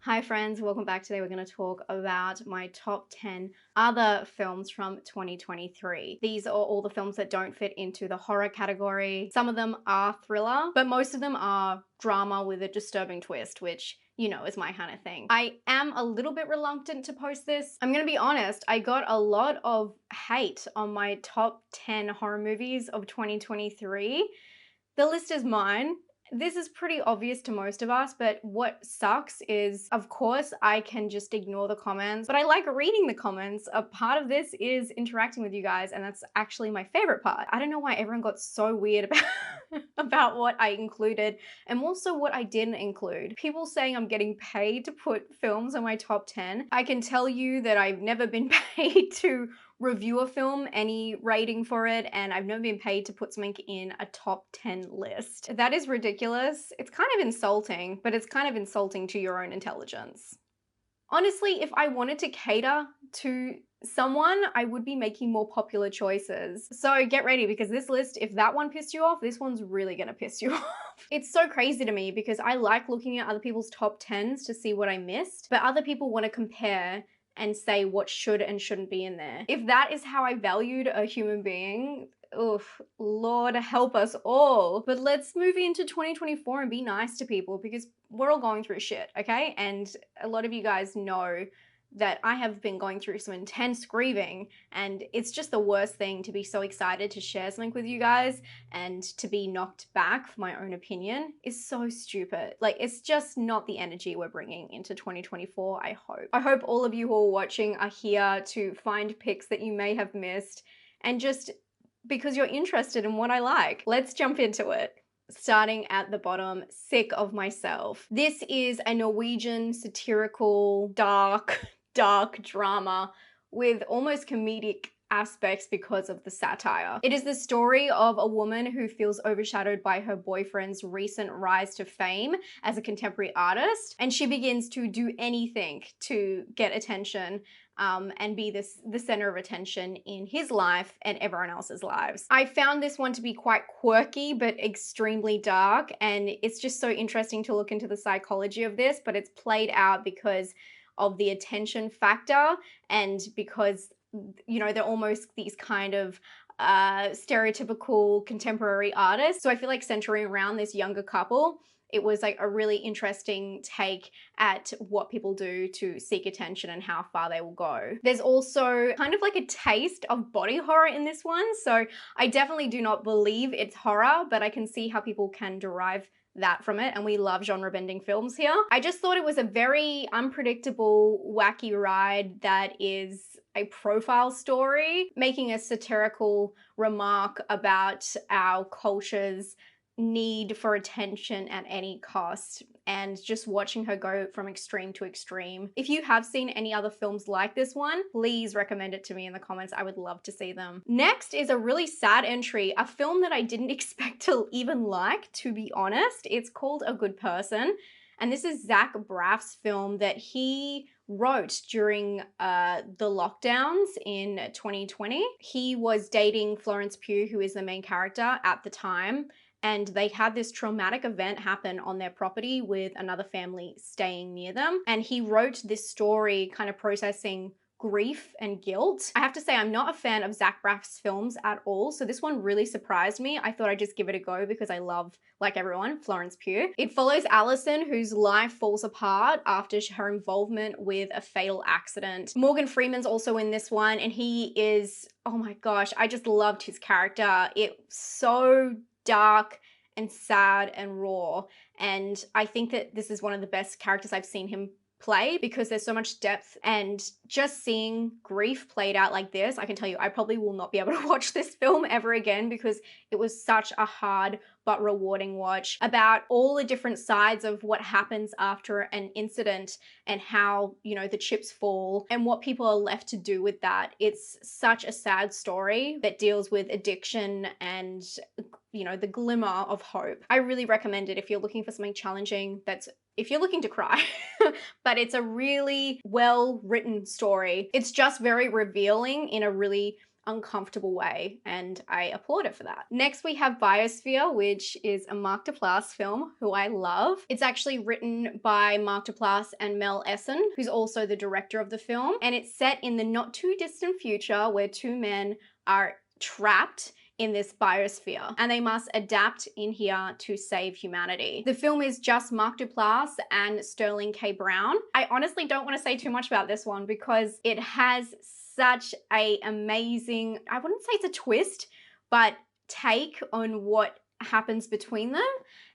Hi friends, welcome back. Today we're going to talk about my top 10 other films from 2023. These are all the films that don't fit into the horror category. Some of them are thriller, but most of them are drama with a disturbing twist, which you know is my kind of thing. I am a little bit reluctant to post this. I'm going to be honest, I got a lot of hate on my top 10 horror movies of 2023. The list is mine. This is pretty obvious to most of us, but what sucks is, of course, I can just ignore the comments, but I like reading the comments. A part of this is interacting with you guys, and that's actually my favorite part. I don't know why everyone got so weird about, about what I included and also what I didn't include. People saying I'm getting paid to put films on my top 10. I can tell you that I've never been paid to review a film, any rating for it, and I've never been paid to put something in a top 10 list. That is ridiculous. It's kind of insulting, but it's kind of insulting to your own intelligence. Honestly, if I wanted to cater to someone, I would be making more popular choices. So get ready, because this list, if that one pissed you off, this one's really gonna piss you off. It's so crazy to me because I like looking at other people's top 10s to see what I missed, but other people want to compare and say what should and shouldn't be in there. If that is how I valued a human being, oof, Lord help us all. But let's move into 2024 and be nice to people, because we're all going through shit, okay? And a lot of you guys know that I have been going through some intense grieving, and it's just the worst thing to be so excited to share something with you guys and to be knocked back for my own opinion is so stupid. Like, it's just not the energy we're bringing into 2024, I hope. I hope all of you who are watching are here to find picks that you may have missed, and just because you're interested in what I like. Let's jump into it. Starting at the bottom, Sick of Myself. This is a Norwegian satirical, dark drama with almost comedic aspects because of the satire. It is the story of a woman who feels overshadowed by her boyfriend's recent rise to fame as a contemporary artist, and she begins to do anything to get attention and be the center of attention in his life and everyone else's lives. I found this one to be quite quirky but extremely dark, and it's just so interesting to look into the psychology of this, but it's played out because of the attention factor and because, you know, they're almost these kind of stereotypical contemporary artists. So I feel like centering around this younger couple, it was like a really interesting take at what people do to seek attention and how far they will go. There's also kind of like a taste of body horror in this one. So I definitely do not believe it's horror, but I can see how people can derive that from it, and we love genre-bending films here. I just thought it was a very unpredictable, wacky ride that is a profile story, making a satirical remark about our culture's need for attention at any cost, and just watching her go from extreme to extreme. If you have seen any other films like this one, please recommend it to me in the comments. I would love to see them. Next is a really sad entry, a film that I didn't expect to even like, to be honest. It's called A Good Person, and this is Zach Braff's film that he wrote during the lockdowns in 2020. He was dating Florence Pugh, who is the main character at the time, and they had this traumatic event happen on their property with another family staying near them. And he wrote this story kind of processing grief and guilt. I have to say, I'm not a fan of Zach Braff's films at all, so this one really surprised me. I thought I'd just give it a go because I love, like everyone, Florence Pugh. It follows Allison, whose life falls apart after her involvement with a fatal accident. Morgan Freeman's also in this one, and he is, oh my gosh, I just loved his character. It's so dark and sad and raw, and I think that this is one of the best characters I've seen him play because there's so much depth, and just seeing grief played out like this, I can tell you I probably will not be able to watch this film ever again because it was such a hard but rewarding watch about all the different sides of what happens after an incident and how, you know, the chips fall and what people are left to do with that. It's such a sad story that deals with addiction and, you know, the glimmer of hope. I really recommend it if you're looking for something challenging, if you're looking to cry, but it's a really well-written story. It's just very revealing in a really uncomfortable way, and I applaud it for that. Next, we have Biosphere, which is a Mark Duplass film, who I love. It's actually written by Mark Duplass and Mel Essen, who's also the director of the film, and it's set in the not too distant future where two men are trapped in this biosphere and they must adapt in here to save humanity. The film is just Mark Duplass and Sterling K. Brown. I honestly don't want to say too much about this one because it has such a amazing, I wouldn't say it's a twist, but take on what happens between them.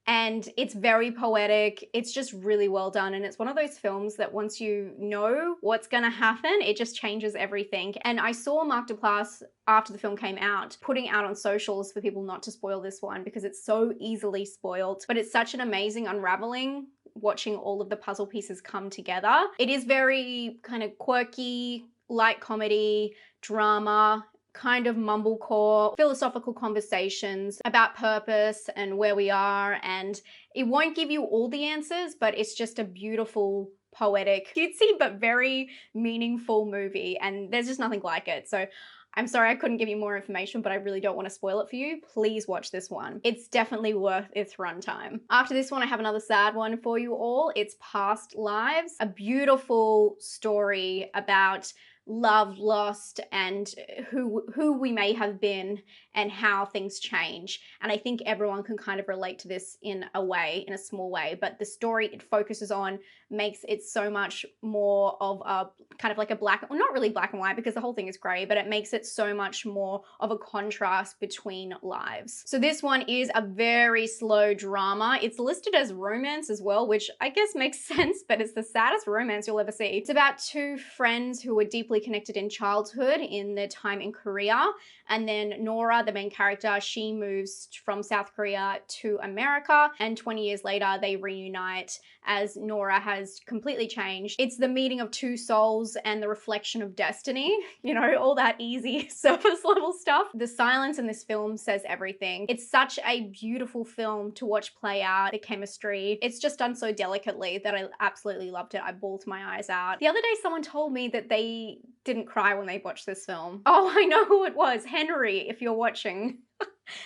And it's very poetic. It's just really well done. And it's one of those films that once you know what's gonna happen, it just changes everything. And I saw Mark Duplass, after the film came out, putting out on socials for people not to spoil this one because it's so easily spoiled. But it's such an amazing unraveling, watching all of the puzzle pieces come together. It is very kind of quirky, light comedy, drama, kind of mumblecore, philosophical conversations about purpose and where we are, and it won't give you all the answers, but it's just a beautiful, poetic, cutesy, but very meaningful movie, and there's just nothing like it. So I'm sorry I couldn't give you more information, but I really don't want to spoil it for you. Please watch this one. It's definitely worth its runtime. After this one, I have another sad one for you all. It's Past Lives, a beautiful story about love lost and who we may have been and how things change. And I think everyone can kind of relate to this in a way, in a small way, but the story it focuses on makes it so much more of a kind of like a black, well, not really black and white because the whole thing is gray, but it makes it so much more of a contrast between lives. So this one is a very slow drama. It's listed as romance as well, which I guess makes sense, but it's the saddest romance you'll ever see. It's about two friends who were deeply connected in childhood in their time in Korea. And then Nora, the main character, she moves from South Korea to America, and 20 years later they reunite as Nora has completely changed. It's the meeting of two souls and the reflection of destiny, you know, all that easy surface level stuff. The silence in this film says everything. It's such a beautiful film to watch play out, the chemistry. It's just done so delicately that I absolutely loved it. I bawled my eyes out. The other day someone told me that they didn't cry when they watched this film. Oh, I know who it was. Henry, if you're watching.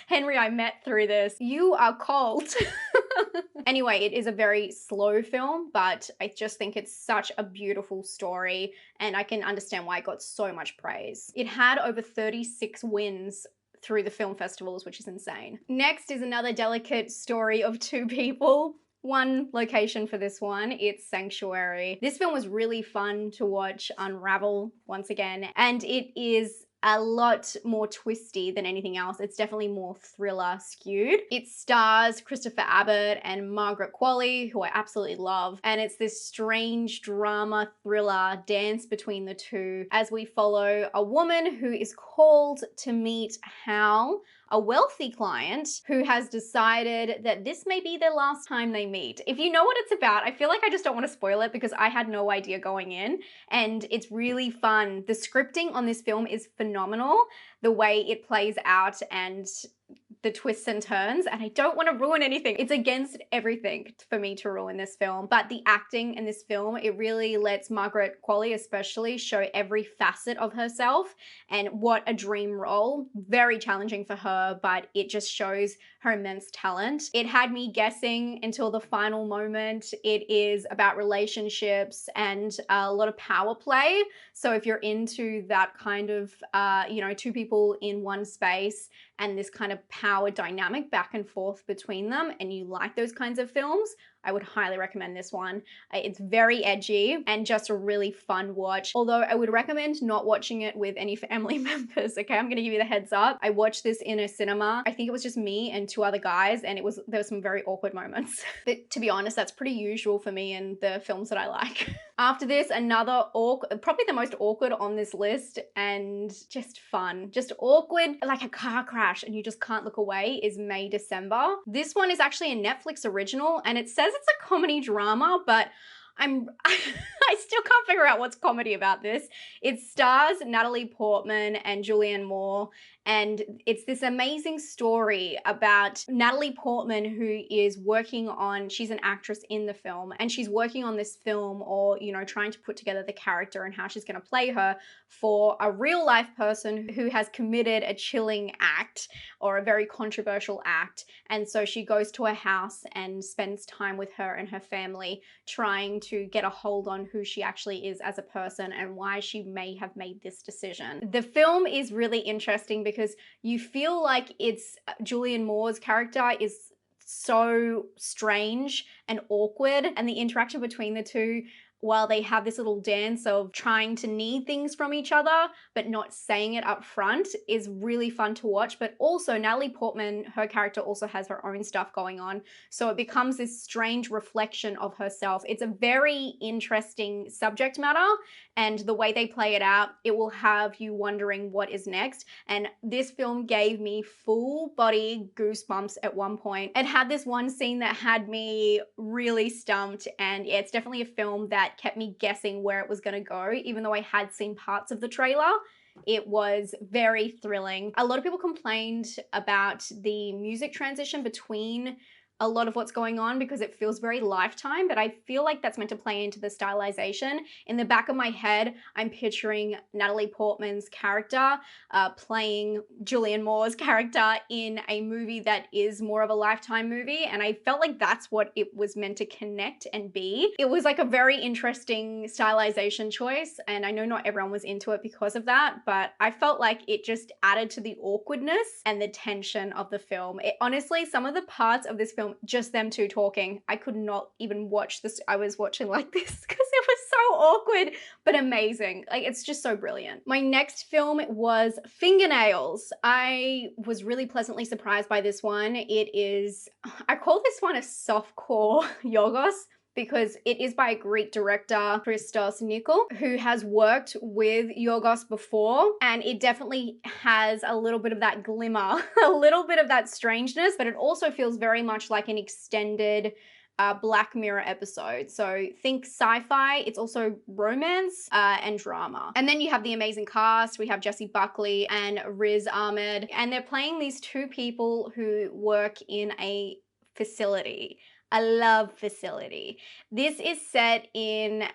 Henry, I met through this. You are cold. Anyway, it is a very slow film, but I just think it's such a beautiful story and I can understand why it got so much praise. It had over 36 wins through the film festivals, which is insane. Next is another delicate story of two people. One location for this one, it's Sanctuary. This film was really fun to watch unravel once again, and it is a lot more twisty than anything else. It's definitely more thriller skewed. It stars Christopher Abbott and Margaret Qualley, who I absolutely love, and it's this strange drama thriller dance between the two as we follow a woman who is called to meet Hal, a wealthy client who has decided that this may be their last time they meet. If you know what it's about, I feel like I just don't want to spoil it because I had no idea going in, and it's really fun. The scripting on this film is phenomenal, the way it plays out and the twists and turns, and I don't want to ruin anything. It's against everything for me to ruin this film, but the acting in this film, it really lets Margaret Qualley especially show every facet of herself, and what a dream role. Very challenging for her, but it just shows her immense talent. It had me guessing until the final moment. It is about relationships and a lot of power play. So if you're into that kind of, you know, two people in one space and this kind of power dynamic back and forth between them, and you like those kinds of films, I would highly recommend this one. It's very edgy and just a really fun watch. Although I would recommend not watching it with any family members, okay? I'm gonna give you the heads up. I watched this in a cinema. I think it was just me and two other guys, and there were some very awkward moments. But to be honest, that's pretty usual for me in the films that I like. After this, another probably the most awkward on this list and just fun. Just awkward, like a car crash and you just can't look away, is May December. This one is actually a Netflix original and it says it's a comedy drama, but I still can't figure out what's comedy about this. It stars Natalie Portman and Julianne Moore, and it's this amazing story about Natalie Portman, who is working on, she's an actress in the film, and she's working on this film, or, you know, trying to put together the character and how she's going to play her for a real life person who has committed a chilling act or a very controversial act. And so she goes to her house and spends time with her and her family, trying to get a hold on who she actually is as a person and why she may have made this decision. The film is really interesting because you feel like it's Julianne Moore's character is so strange and awkward, and the interaction between the two, while they have this little dance of trying to need things from each other but not saying it up front, is really fun to watch. But also Natalie Portman, her character, also has her own stuff going on, so it becomes this strange reflection of herself. It's a very interesting subject matter, and the way they play it out, it will have you wondering what is next. And this film gave me full body goosebumps at one point. It had this one scene that had me really stumped, and yeah, it's definitely a film that kept me guessing where it was going to go, even though I had seen parts of the trailer. It was very thrilling. A lot of people complained about the music transition between a lot of what's going on because it feels very Lifetime, but I feel like that's meant to play into the stylization. In the back of my head, I'm picturing Natalie Portman's character playing Julianne Moore's character in a movie that is more of a Lifetime movie, and I felt like that's what it was meant to connect and be. It was like a very interesting stylization choice, and I know not everyone was into it because of that, but I felt like it just added to the awkwardness and the tension of the film. Honestly, some of the parts of this film, just them two talking, I could not even watch this. I was watching like this because it was so awkward, but amazing. Like, it's just so brilliant. My next film was Fingernails. I was really pleasantly surprised by this one. I call this one a softcore Yorgos, because it is by a Greek director, Christos Nikol, who has worked with Yorgos before, and it definitely has a little bit of that glimmer, a little bit of that strangeness, but it also feels very much like an extended Black Mirror episode. So think sci-fi, it's also romance and drama. And then you have the amazing cast. We have Jessie Buckley and Riz Ahmed, and they're playing these two people who work in a facility. A love facility. This is set in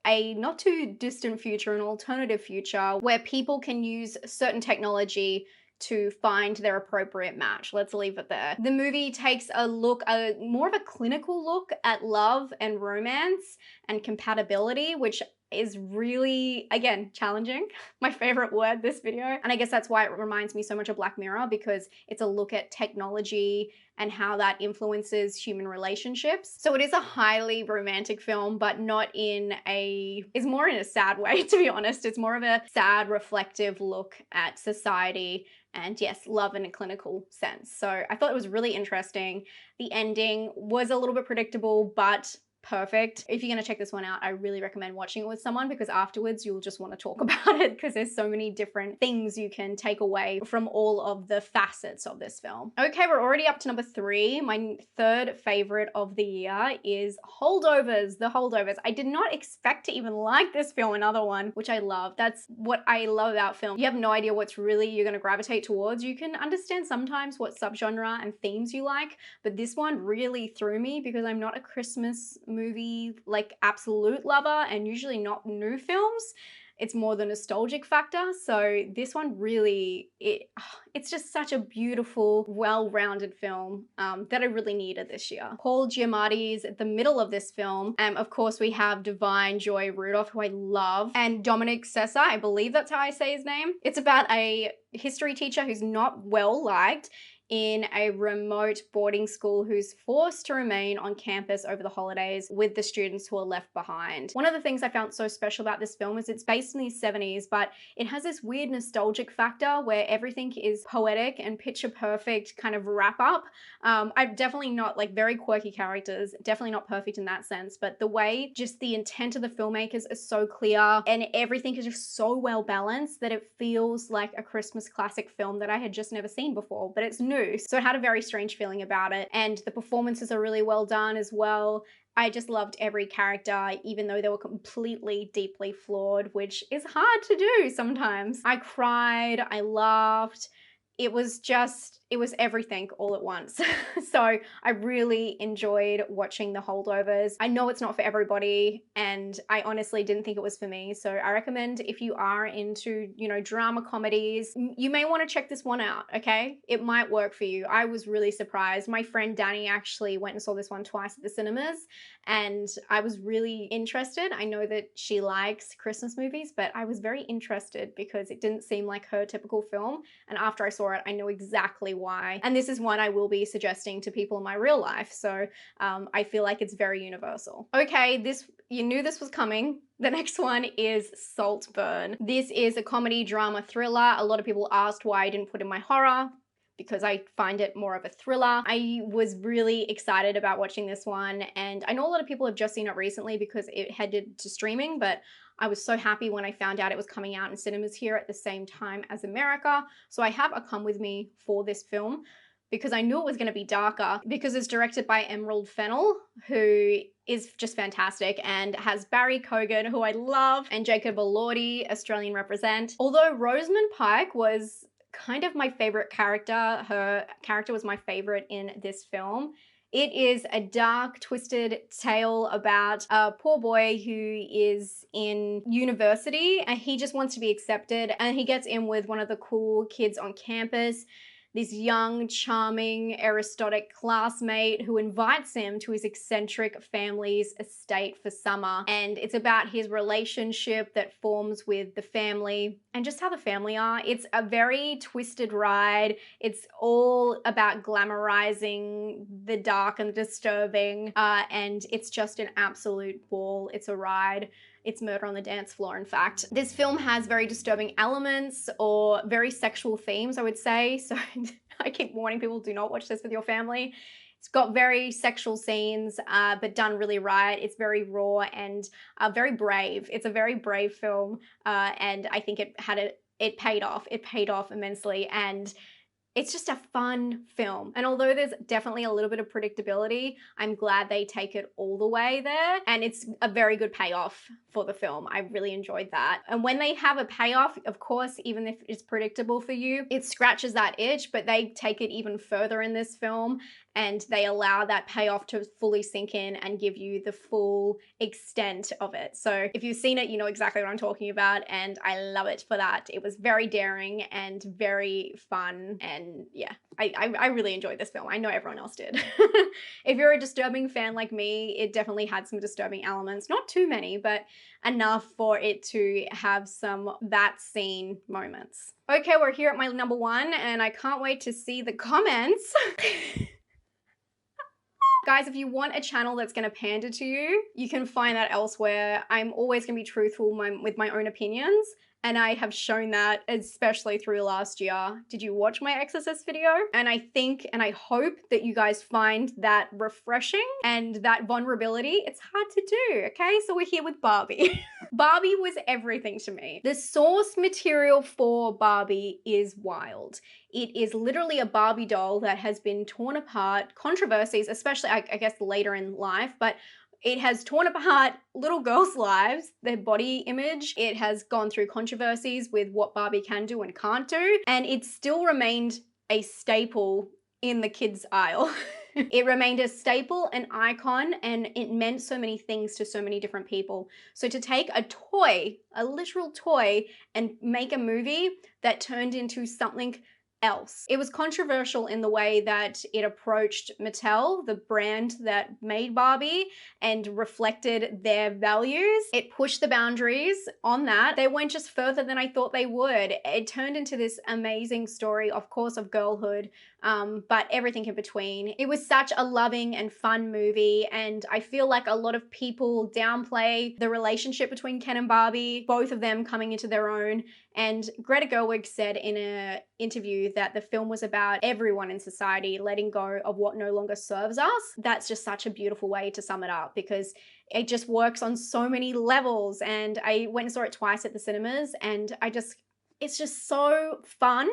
a not too distant future, an alternative future, where people can use certain technology to find their appropriate match. Let's leave it there. The movie takes a look, more of a clinical look at love and romance and compatibility, which is really, again, challenging. My favorite word this video. And I guess that's why it reminds me so much of Black Mirror, because it's a look at technology and how that influences human relationships. So it is a highly romantic film, but not in it's more in a sad way, to be honest. It's more of a sad, reflective look at society and, yes, love in a clinical sense. So I thought it was really interesting. The ending was a little bit predictable, but perfect. If you're going to check this one out, I really recommend watching it with someone, because afterwards you'll just want to talk about it, because there's so many different things you can take away from all of the facets of this film. Okay, we're already up to number 3. My third favorite of the year is Holdovers, The Holdovers. I did not expect to even like this film, another one, which I love. That's what I love about film. You have no idea what's really you're going to gravitate towards. You can understand sometimes what subgenre and themes you like, but this one really threw me because I'm not a Christmas movie like absolute lover, and usually not new films. It's more the nostalgic factor. So this one really, it's just such a beautiful, well-rounded film that I really needed this year. Paul Giamatti's at the middle of this film. Of course, we have Divine Joy Rudolph, who I love, and Dominic Sessa, I believe that's how I say his name. It's about a history teacher who's not well liked in a remote boarding school who's forced to remain on campus over the holidays with the students who are left behind. One of the things I found so special about this film is it's based in the 70s, but it has this weird nostalgic factor where everything is poetic and picture perfect kind of wrap up. I'm definitely not, like, very quirky characters, definitely not perfect in that sense, but the way just the intent of the filmmakers is so clear and everything is just so well balanced that it feels like a Christmas classic film that I had just never seen before, but it's new. So it had a very strange feeling about it, and the performances are really well done as well. I just loved every character, even though they were completely deeply flawed, which is hard to do sometimes. I cried, I laughed. It was everything all at once. So I really enjoyed watching the Holdovers. I know it's not for everybody, and I honestly didn't think it was for me. So I recommend, if you are into, you know, drama comedies, you may want to check this one out, okay? It might work for you. I was really surprised. My friend Danny actually went and saw this one twice at the cinemas, and I was really interested. I know that she likes Christmas movies, but I was very interested because it didn't seem like her typical film. And after I saw it, I know exactly why. And this is one I will be suggesting to people in my real life. So I feel like it's very universal. Okay, you knew this was coming. The next one is Saltburn. This is a comedy drama thriller. A lot of people asked why I didn't put in my horror, because I find it more of a thriller. I was really excited about watching this one, and I know a lot of people have just seen it recently because it headed to streaming, but I was so happy when I found out it was coming out in cinemas here at the same time as America. So I have a come with me for this film because I knew it was going to be darker, because it's directed by Emerald Fennell, who is just fantastic, and has Barry Cogan, who I love, and Jacob Elordi, Australian represent. Although Rosamund Pike was kind of my favorite character, her character was my favorite in this film. It is a dark, twisted tale about a poor boy who is in university and he just wants to be accepted, and he gets in with one of the cool kids on campus, this young, charming, aristocratic classmate who invites him to his eccentric family's estate for summer. And it's about his relationship that forms with the family and just how the family are. It's a very twisted ride. It's all about glamorizing the dark and disturbing, and it's just an absolute ball. It's a ride. It's murder on the dance floor, in fact. This film has very disturbing elements, or very sexual themes, I would say. So I keep warning people, do not watch this with your family. It's got very sexual scenes, but done really right. It's very raw and very brave. It's a very brave film, and I think it paid off. It paid off immensely, and it's just a fun film. And although there's definitely a little bit of predictability, I'm glad they take it all the way there. And it's a very good payoff for the film. I really enjoyed that. And when they have a payoff, of course, even if it's predictable for you, it scratches that itch, but they take it even further in this film, and they allow that payoff to fully sink in and give you the full extent of it. So if you've seen it, you know exactly what I'm talking about, and I love it for that. It was very daring and very fun, and yeah, I really enjoyed this film. I know everyone else did. If you're a disturbing fan like me, it definitely had some disturbing elements. Not too many, but enough for it to have some that scene moments. Okay, we're here at my number one, and I can't wait to see the comments. Guys, if you want a channel that's going to pander to you, you can find that elsewhere. I'm always going to be truthful with my own opinions, and I have shown that, especially through last year. Did you watch my Exorcist video? And I think and I hope that you guys find that refreshing and that vulnerability. It's hard to do, okay? So we're here with Barbie. Barbie was everything to me. The source material for Barbie is wild. It is literally a Barbie doll that has been torn apart, controversies, especially I guess later in life, but it has torn apart little girls' lives, their body image. It has gone through controversies with what Barbie can do and can't do, and it still remained a staple in the kids' aisle. It remained a staple, an icon, and it meant so many things to so many different people. So to take a toy, a literal toy, and make a movie that turned into something else. It was controversial in the way that it approached Mattel, the brand that made Barbie, and reflected their values. It pushed the boundaries on that. They went just further than I thought they would. It turned into this amazing story, of course, of girlhood, but everything in between. It was such a loving and fun movie, and I feel like a lot of people downplay the relationship between Ken and Barbie, both of them coming into their own. And Greta Gerwig said in an interview that the film was about everyone in society letting go of what no longer serves us. That's just such a beautiful way to sum it up, because it just works on so many levels. And I went and saw it twice at the cinemas, and I just It's just so fun.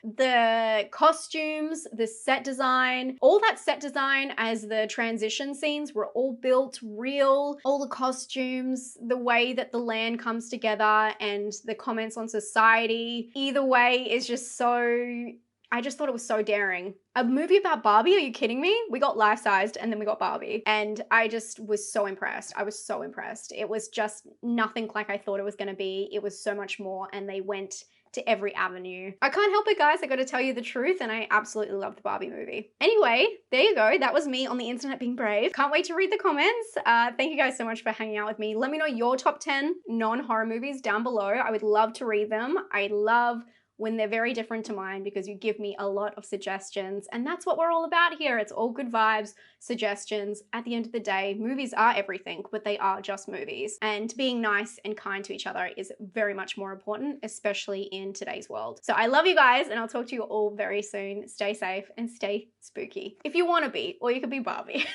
The costumes, the set design, all that set design as the transition scenes were all built real. All the costumes, the way that the land comes together, and the comments on society. Either way is just so, I just thought it was so daring. A movie about Barbie? Are you kidding me? We got life-sized and then we got Barbie. And I just was so impressed. I was so impressed. It was just nothing like I thought it was gonna be. It was so much more, and they went to every avenue. I can't help it, guys. I gotta tell you the truth, and I absolutely love the Barbie movie. Anyway, there you go. That was me on the internet being brave. Can't wait to read the comments. Thank you guys so much for hanging out with me. Let me know your top 10 non-horror movies down below. I would love to read them. I love when they're very different to mine because you give me a lot of suggestions, and that's what we're all about here. It's all good vibes, suggestions. At the end of the day, movies are everything, but they are just movies, and being nice and kind to each other is very much more important, especially in today's world. So I love you guys, and I'll talk to you all very soon. Stay safe and stay spooky if you want to be, or you could be Barbie.